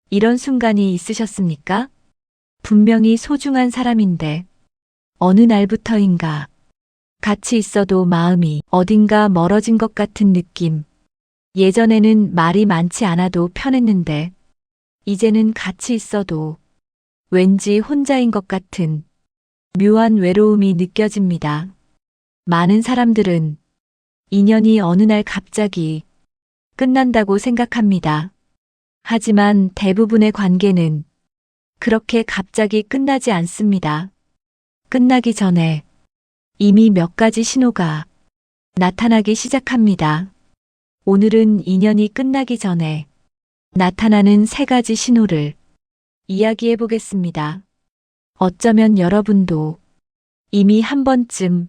이런 순간이 있으셨습니까? 분명히 소중한 사람인데 어느 날부터인가 같이 있어도 마음이 어딘가 멀어진 것 같은 느낌. 예전에는 말이 많지 않아도 편했는데 이제는 같이 있어도 왠지 혼자인 것 같은 묘한 외로움이 느껴집니다. 많은 사람들은 인연이 어느 날 갑자기 끝난다고 생각합니다. 하지만 대부분의 관계는 그렇게 갑자기 끝나지 않습니다. 끝나기 전에 이미 몇 가지 신호가 나타나기 시작합니다. 오늘은 인연이 끝나기 전에 나타나는 3가지 신호를 이야기해 보겠습니다. 어쩌면 여러분도 이미 한 번쯤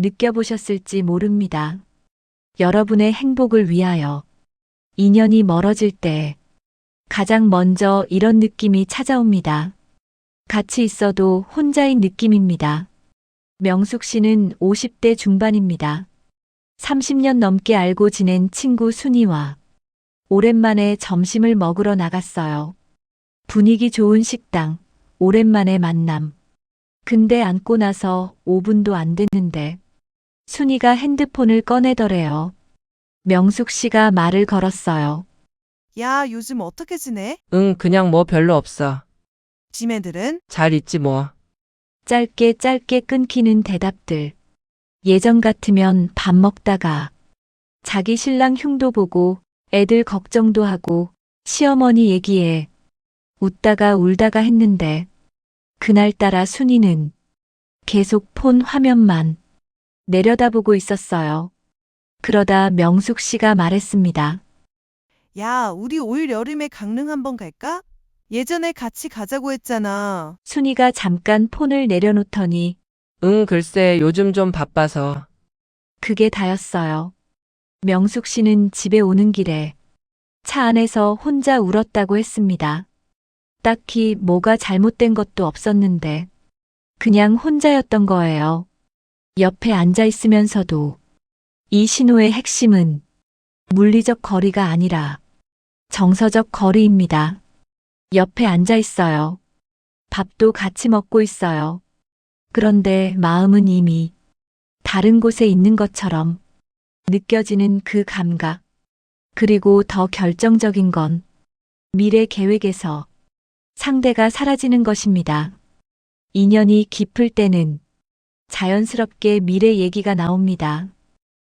느껴보셨을지 모릅니다. 여러분의 행복을 위하여 인연이 멀어질 때 가장 먼저 이런 느낌이 찾아옵니다. 같이 있어도 혼자인 느낌입니다. 명숙 씨는 50대 중반입니다. 30년 넘게 알고 지낸 친구 순이와 오랜만에 점심을 먹으러 나갔어요. 분위기 좋은 식당, 오랜만에 만남. 근데 앉고 나서 5분도 안 됐는데 순이가 핸드폰을 꺼내더래요. 명숙 씨가 말을 걸었어요. 야, 요즘 어떻게 지내? 응, 그냥 뭐 별로 없어. 지매들은? 잘 있지 뭐. 짧게 끊기는 대답들. 예전 같으면 밥 먹다가 자기 신랑 흉도 보고 애들 걱정도 하고 시어머니 얘기에 웃다가 울다가 했는데 그날따라 순이는 계속 폰 화면만 내려다보고 있었어요. 그러다 명숙 씨가 말했습니다. 야, 우리 올 여름에 강릉 한번 갈까? 예전에 같이 가자고 했잖아. 순이가 잠깐 폰을 내려놓더니 응, 글쎄 요즘 좀 바빠서. 그게 다였어요. 명숙 씨는 집에 오는 길에 차 안에서 혼자 울었다고 했습니다. 딱히 뭐가 잘못된 것도 없었는데 그냥 혼자였던 거예요. 옆에 앉아 있으면서도 이 신호의 핵심은 물리적 거리가 아니라 정서적 거리입니다. 옆에 앉아 있어요. 밥도 같이 먹고 있어요. 그런데 마음은 이미 다른 곳에 있는 것처럼 느껴지는 그 감각. 그리고 더 결정적인 건 미래 계획에서 상대가 사라지는 것입니다. 인연이 깊을 때는 자연스럽게 미래 얘기가 나옵니다.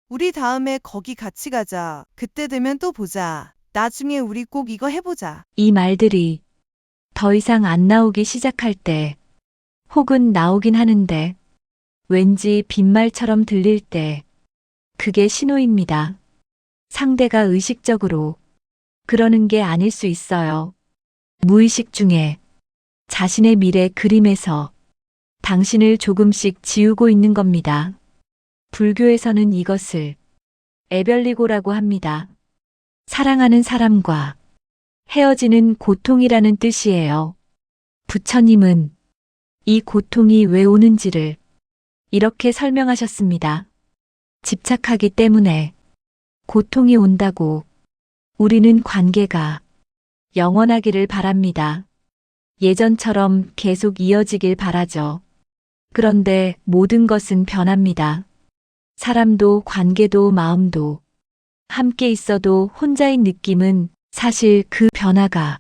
우리 다음에 거기 같이 가자. 그때 되면 또 보자. 나중에 우리 꼭 이거 해보자. 이 말들이 더 이상 안 나오기 시작할 때 혹은 나오긴 하는데 왠지 빈말처럼 들릴 때 그게 신호입니다. 상대가 의식적으로 그러는 게 아닐 수 있어요. 무의식 중에 자신의 미래 그림에서 당신을 조금씩 지우고 있는 겁니다. 불교에서는 이것을 애별리고라고 합니다. 사랑하는 사람과 헤어지는 고통이라는 뜻이에요. 부처님은 이 고통이 왜 오는지를 이렇게 설명하셨습니다. 집착하기 때문에 고통이 온다고 우리는 관계가 영원하기를 바랍니다. 예전처럼 계속 이어지길 바라죠. 그런데 모든 것은 변합니다. 사람도 관계도 마음도 함께 있어도 혼자인 느낌은 사실 그 변화가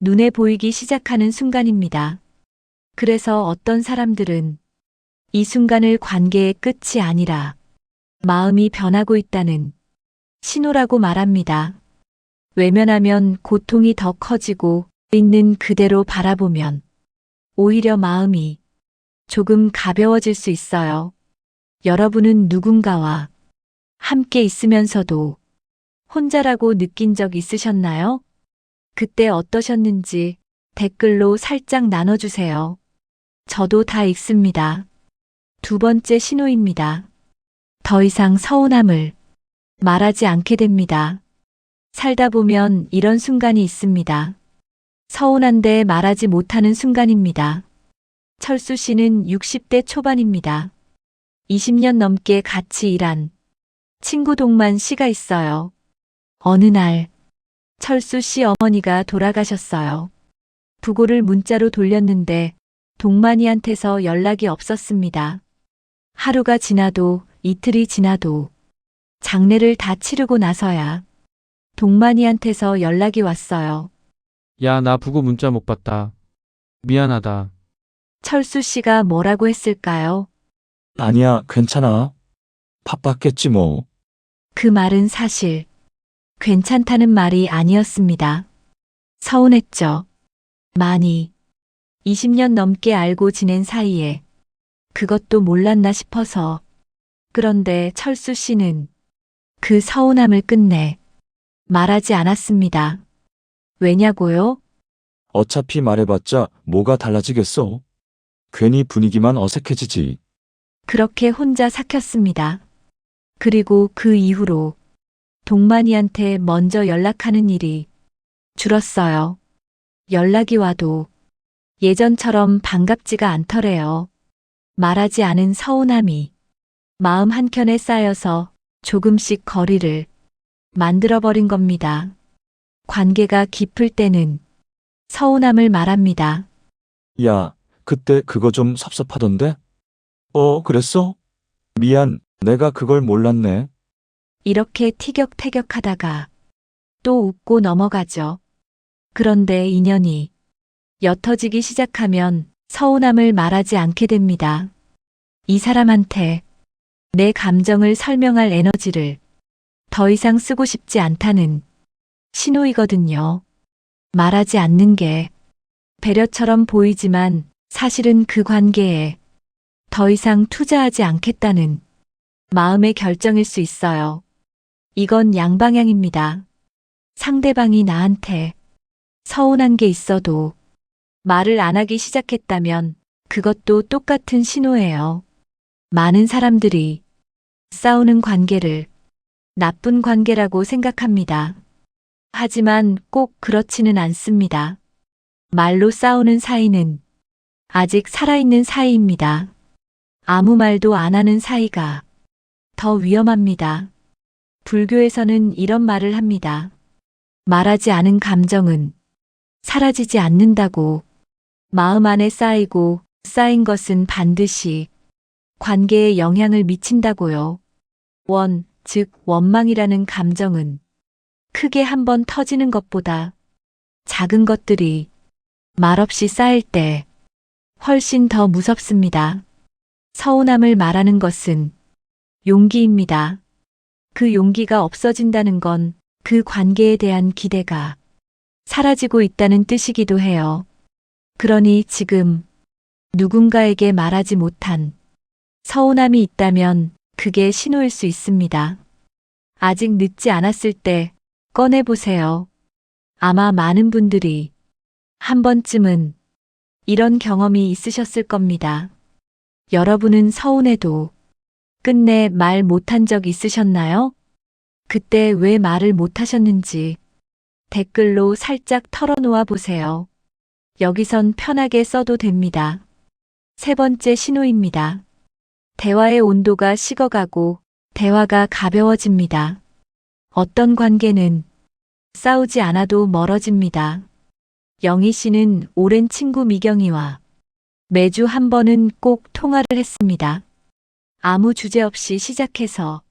눈에 보이기 시작하는 순간입니다. 그래서 어떤 사람들은 이 순간을 관계의 끝이 아니라 마음이 변하고 있다는 신호라고 말합니다. 외면하면 고통이 더 커지고 있는 그대로 바라보면 오히려 마음이 조금 가벼워질 수 있어요. 여러분은 누군가와 함께 있으면서도 혼자라고 느낀 적 있으셨나요? 그때 어떠셨는지 댓글로 살짝 나눠주세요. 저도 다 읽습니다. 2번째 신호입니다. 더 이상 서운함을 말하지 않게 됩니다. 살다 보면 이런 순간이 있습니다. 서운한데 말하지 못하는 순간입니다. 철수 씨는 60대 초반입니다. 20년 넘게 같이 일한 친구 동만 씨가 있어요. 어느 날 철수 씨 어머니가 돌아가셨어요. 부고를 문자로 돌렸는데 동만이한테서 연락이 없었습니다. 하루가 지나도 이틀이 지나도 장례를 다 치르고 나서야 동만이한테서 연락이 왔어요. 야, 나 부고 문자 못 봤다. 미안하다. 철수 씨가 뭐라고 했을까요? 아니야, 괜찮아. 바빴겠지 뭐. 그 말은 사실 괜찮다는 말이 아니었습니다. 서운했죠. 많이. 20년 넘게 알고 지낸 사이에 그것도 몰랐나 싶어서. 그런데 철수 씨는 그 서운함을 끝내 말하지 않았습니다. 왜냐고요? 어차피 말해봤자 뭐가 달라지겠어. 괜히 분위기만 어색해지지. 그렇게 혼자 삭혔습니다. 그리고 그 이후로 동만이한테 먼저 연락하는 일이 줄었어요. 연락이 와도 예전처럼 반갑지가 않더래요. 말하지 않은 서운함이 마음 한켠에 쌓여서 조금씩 거리를 만들어버린 겁니다. 관계가 깊을 때는 서운함을 말합니다. 야, 그때 그거 좀 섭섭하던데? 그랬어? 미안, 내가 그걸 몰랐네. 이렇게 티격태격하다가 또 웃고 넘어가죠. 그런데 인연이 옅어지기 시작하면 서운함을 말하지 않게 됩니다. 이 사람한테 내 감정을 설명할 에너지를 더 이상 쓰고 싶지 않다는 신호이거든요. 말하지 않는 게 배려처럼 보이지만 사실은 그 관계에 더 이상 투자하지 않겠다는 마음의 결정일 수 있어요. 이건 양방향입니다. 상대방이 나한테 서운한 게 있어도 말을 안 하기 시작했다면 그것도 똑같은 신호예요. 많은 사람들이 싸우는 관계를 나쁜 관계라고 생각합니다. 하지만 꼭 그렇지는 않습니다. 말로 싸우는 사이는 아직 살아있는 사이입니다. 아무 말도 안 하는 사이가 더 위험합니다. 불교에서는 이런 말을 합니다. 말하지 않은 감정은 사라지지 않는다고. 마음 안에 쌓이고 쌓인 것은 반드시 관계에 영향을 미친다고요. 즉 원망이라는 감정은 크게 한번 터지는 것보다 작은 것들이 말없이 쌓일 때 훨씬 더 무섭습니다. 서운함을 말하는 것은 용기입니다. 그 용기가 없어진다는 건 그 관계에 대한 기대가 사라지고 있다는 뜻이기도 해요. 그러니 지금 누군가에게 말하지 못한 서운함이 있다면 그게 신호일 수 있습니다. 아직 늦지 않았을 때 꺼내보세요. 아마 많은 분들이 한 번쯤은 이런 경험이 있으셨을 겁니다. 여러분은 서운해도 끝내 말 못한 적 있으셨나요? 그때 왜 말을 못하셨는지 댓글로 살짝 털어놓아 보세요. 여기선 편하게 써도 됩니다. 세 번째 신호입니다. 대화의 온도가 식어가고 대화가 가벼워집니다. 어떤 관계는 싸우지 않아도 멀어집니다. 영희 씨는 오랜 친구 미경이와 매주 한 번은 꼭 통화를 했습니다. 아무 주제 없이 시작해서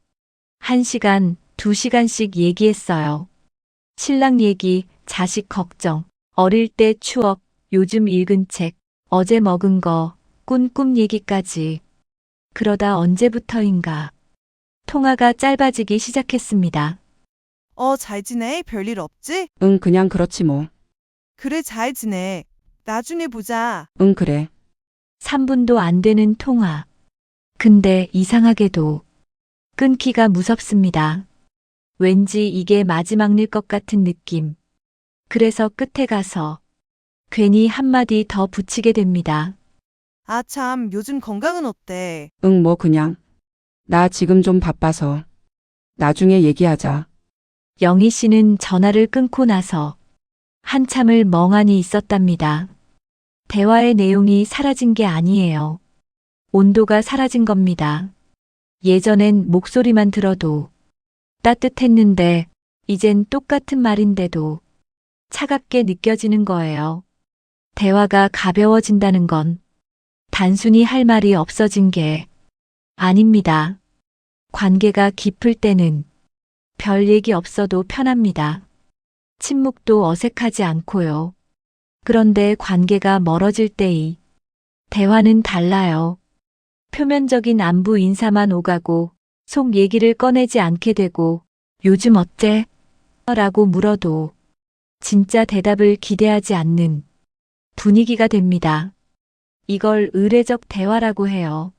1시간, 2시간씩 얘기했어요. 신랑 얘기, 자식 걱정, 어릴 때 추억, 요즘 읽은 책, 어제 먹은 거, 꾼 꿈 얘기까지. 그러다 언제부터인가 통화가 짧아지기 시작했습니다. 잘 지내? 별일 없지? 응, 그냥 그렇지 뭐. 그래, 잘 지내. 나중에 보자. 응, 그래. 3분도 안 되는 통화. 근데 이상하게도 끊기가 무섭습니다. 왠지 이게 마지막일 것 같은 느낌. 그래서 끝에 가서 괜히 한마디 더 붙이게 됩니다. 아, 참, 요즘 건강은 어때? 응, 뭐 그냥. 나 지금 좀 바빠서. 나중에 얘기하자. 영희 씨는 전화를 끊고 나서 한참을 멍하니 있었답니다. 대화의 내용이 사라진 게 아니에요. 온도가 사라진 겁니다. 예전엔 목소리만 들어도 따뜻했는데 이젠 똑같은 말인데도 차갑게 느껴지는 거예요. 대화가 가벼워진다는 건 단순히 할 말이 없어진 게 아닙니다. 관계가 깊을 때는 별 얘기 없어도 편합니다. 침묵도 어색하지 않고요. 그런데 관계가 멀어질 때의 대화는 달라요. 표면적인 안부 인사만 오가고 속 얘기를 꺼내지 않게 되고 요즘 어때? 라고 물어도 진짜 대답을 기대하지 않는 분위기가 됩니다. 이걸 의례적 대화라고 해요.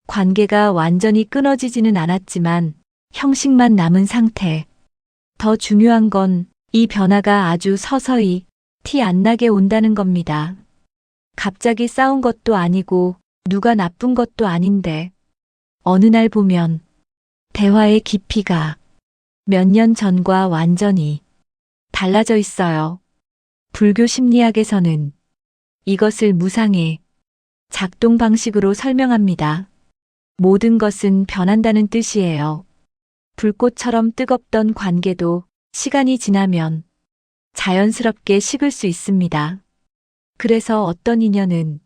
관계가 완전히 끊어지지는 않았지만 형식만 남은 상태. 더 중요한 건 이 변화가 아주 서서히 티 안 나게 온다는 겁니다. 갑자기 싸운 것도 아니고 누가 나쁜 것도 아닌데 어느 날 보면 대화의 깊이가 몇 년 전과 완전히 달라져 있어요. 불교 심리학에서는 이것을 무상의 작동 방식으로 설명합니다. 모든 것은 변한다는 뜻이에요. 불꽃처럼 뜨겁던 관계도 시간이 지나면 자연스럽게 식을 수 있습니다. 그래서 어떤 인연은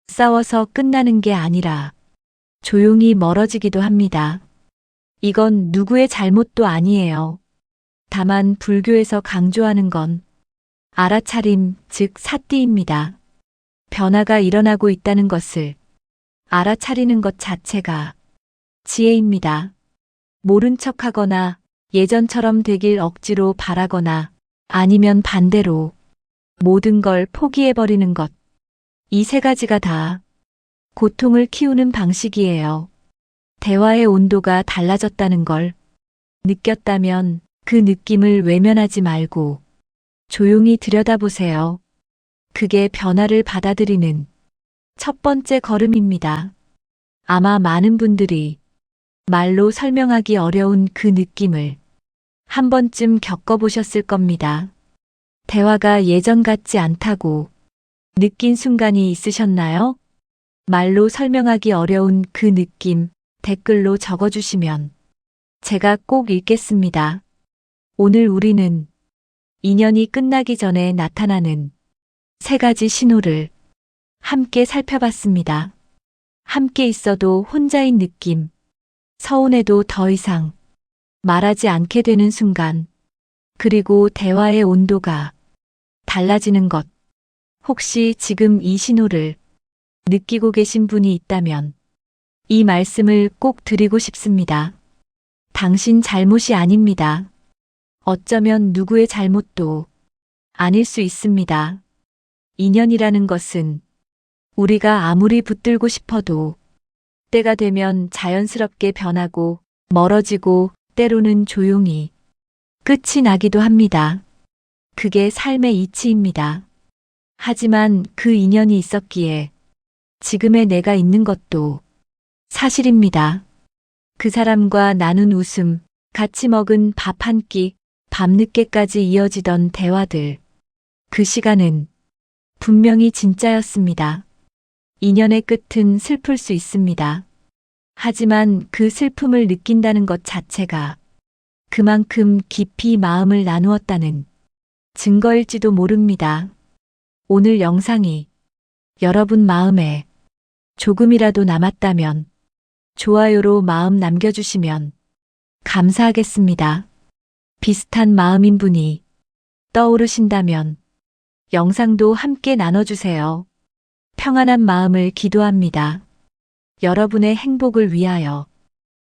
싸워서 끝나는 게 아니라 조용히 멀어지기도 합니다. 이건 누구의 잘못도 아니에요. 다만 불교에서 강조하는 건 알아차림, 즉 사띠입니다. 변화가 일어나고 있다는 것을 알아차리는 것 자체가 지혜입니다. 모른 척하거나 예전처럼 되길 억지로 바라거나 아니면 반대로 모든 걸 포기해버리는 것. 이 세 가지가 다 고통을 키우는 방식이에요. 대화의 온도가 달라졌다는 걸 느꼈다면 그 느낌을 외면하지 말고 조용히 들여다보세요. 그게 변화를 받아들이는 첫 번째 걸음입니다. 아마 많은 분들이 말로 설명하기 어려운 그 느낌을 한 번쯤 겪어보셨을 겁니다. 대화가 예전 같지 않다고 느낀 순간이 있으셨나요? 말로 설명하기 어려운 그 느낌 댓글로 적어주시면 제가 꼭 읽겠습니다. 오늘 우리는 인연이 끝나기 전에 나타나는 세 가지 신호를 함께 살펴봤습니다. 함께 있어도 혼자인 느낌, 서운해도 더 이상 말하지 않게 되는 순간, 그리고 대화의 온도가 달라지는 것. 혹시 지금 이 신호를 느끼고 계신 분이 있다면 이 말씀을 꼭 드리고 싶습니다. 당신 잘못이 아닙니다. 어쩌면 누구의 잘못도 아닐 수 있습니다. 인연이라는 것은 우리가 아무리 붙들고 싶어도 때가 되면 자연스럽게 변하고 멀어지고 때로는 조용히 끝이 나기도 합니다. 그게 삶의 이치입니다. 하지만 그 인연이 있었기에 지금의 내가 있는 것도 사실입니다. 그 사람과 나눈 웃음, 같이 먹은 밥 한 끼, 밤늦게까지 이어지던 대화들. 그 시간은 분명히 진짜였습니다. 인연의 끝은 슬플 수 있습니다. 하지만 그 슬픔을 느낀다는 것 자체가 그만큼 깊이 마음을 나누었다는 증거일지도 모릅니다. 오늘 영상이 여러분 마음에 조금이라도 남았다면 좋아요로 마음 남겨주시면 감사하겠습니다. 비슷한 마음인 분이 떠오르신다면 영상도 함께 나눠주세요. 평안한 마음을 기도합니다. 여러분의 행복을 위하여.